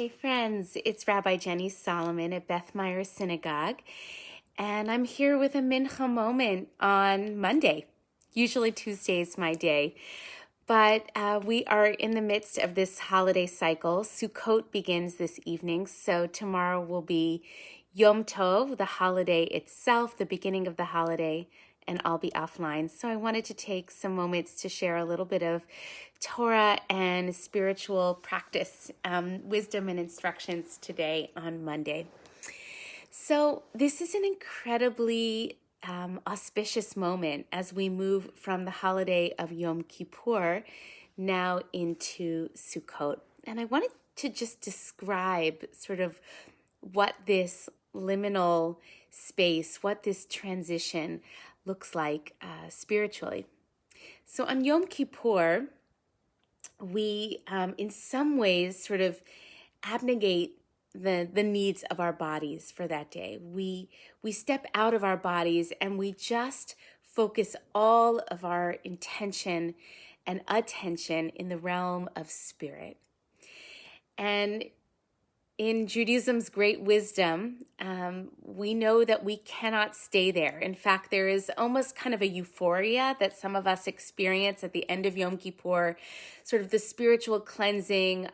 Hey friends, it's Rabbi Jenny Solomon at Beth Meyer Synagogue, and I'm here with a mincha moment on Monday. Usually Tuesday is my day, but we are in the midst of this holiday cycle. Sukkot begins this evening, so tomorrow will be Yom Tov, the holiday itself, the beginning of the holiday, and I'll be offline. So I wanted to take some moments to share a little bit of Torah and spiritual practice, wisdom and instructions today on Monday. So this is an incredibly auspicious moment as we move from the holiday of Yom Kippur now into Sukkot. And I wanted to just describe sort of what this liminal space, what this transition looks like spiritually. So on Yom Kippur, we in some ways sort of abnegate the needs of our bodies for that day. We step out of our bodies and we just focus all of our intention and attention in the realm of spirit. And in Judaism's great wisdom, we know that we cannot stay there. In fact, there is almost kind of a euphoria that some of us experience at the end of Yom Kippur, sort of the spiritual cleansing,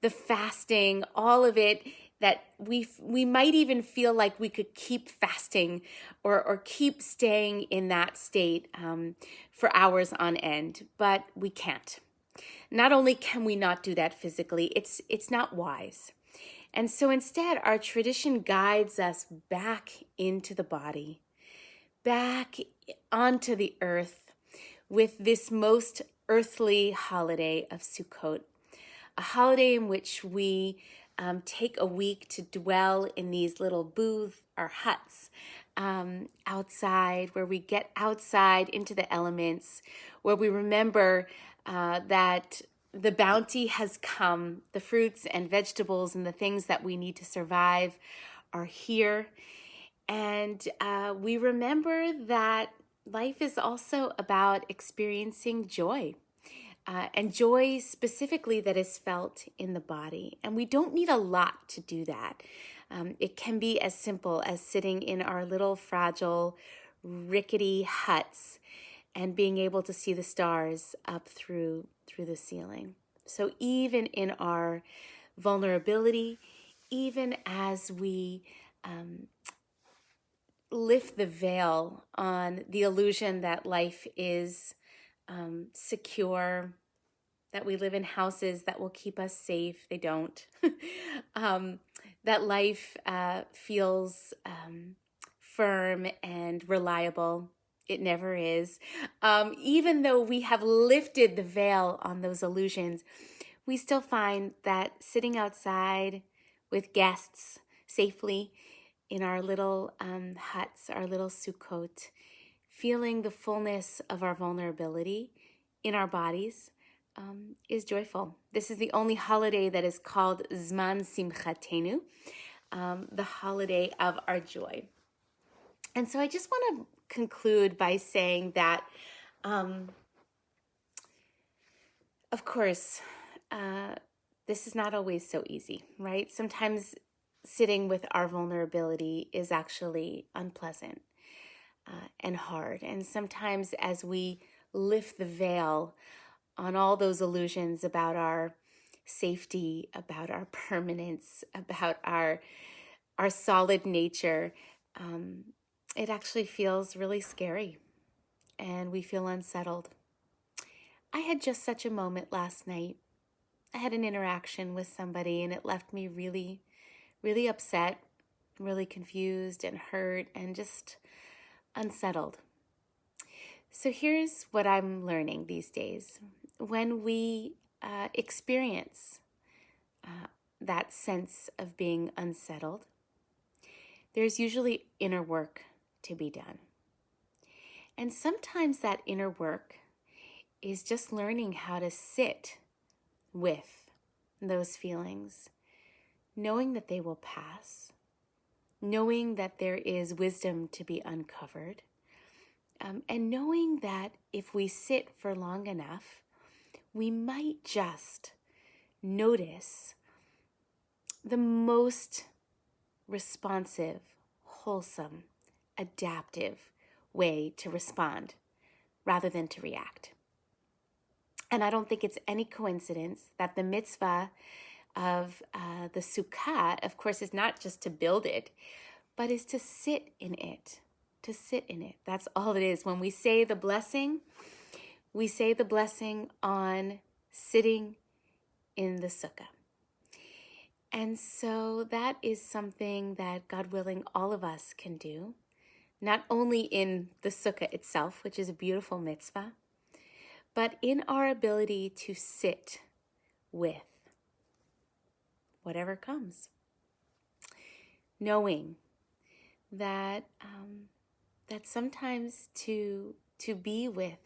the fasting, all of it, that we might even feel like we could keep fasting or keep staying in that state for hours on end, but we can't. Not only can we not do that physically, it's not wise. And so instead, our tradition guides us back into the body, back onto the earth with this most earthly holiday of Sukkot, a holiday in which we take a week to dwell in these little booths or huts outside, where we get outside into the elements, where we remember that the bounty has come, the fruits and vegetables and the things that we need to survive are here. And we remember that life is also about experiencing joy, and joy specifically that is felt in the body. And we don't need a lot to do that. It can be as simple as sitting in our little fragile, rickety huts and being able to see the stars up through the ceiling. So even in our vulnerability, even as we lift the veil on the illusion that life is secure, that we live in houses that will keep us safe, they don't. That life feels firm and reliable. It never is. Even though we have lifted the veil on those illusions, we still find that sitting outside with guests safely in our little huts, our little Sukkot, feeling the fullness of our vulnerability in our bodies is joyful. This is the only holiday that is called Zman Simchatenu, the holiday of our joy. And so I just want to conclude by saying that, of course, this is not always so easy, right? Sometimes sitting with our vulnerability is actually unpleasant and hard. And sometimes as we lift the veil on all those illusions about our safety, about our permanence, about our solid nature, it actually feels really scary and we feel unsettled. I had just such a moment last night. I had an interaction with somebody and it left me really, really upset, really confused and hurt and just unsettled. So here's what I'm learning these days. When we experience that sense of being unsettled, there's usually inner work to be done. And sometimes that inner work is just learning how to sit with those feelings, knowing that they will pass, knowing that there is wisdom to be uncovered, and knowing that if we sit for long enough, we might just notice the most responsive, wholesome, adaptive way to respond rather than to react. And I don't think it's any coincidence that the mitzvah of the Sukkot, of course, is not just to build it, but is to sit in it, to sit in it. That's all it is. When we say the blessing, we say the blessing on sitting in the sukkah. And so that is something that, God willing, all of us can do, not only in the sukkah itself, which is a beautiful mitzvah, but in our ability to sit with whatever comes, knowing that that sometimes to be with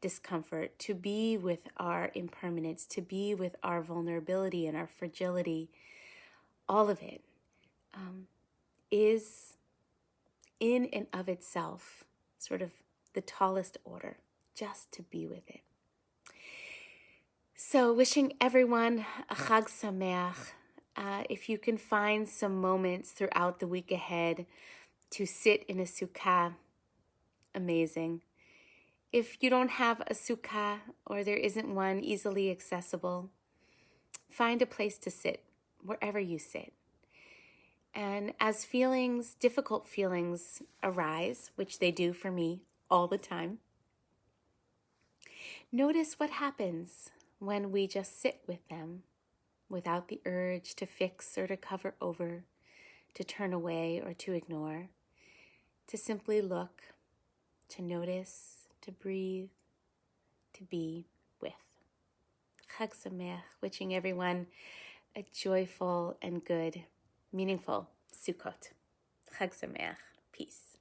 discomfort, to be with our impermanence, to be with our vulnerability and our fragility, all of it is in and of itself sort of the tallest order, just to be with it. So wishing everyone a Chag Sameach. If you can find some moments throughout the week ahead to sit in a sukkah, amazing. If you don't have a sukkah or there isn't one easily accessible, find a place to sit wherever you sit. And as feelings, difficult feelings arise, which they do for me all the time, notice what happens when we just sit with them without the urge to fix or to cover over, to turn away or to ignore, to simply look, to notice, to breathe, to be with. Chag Sameach, wishing everyone a joyful and good, meaningful Sukkot. Chag Sameach. Peace.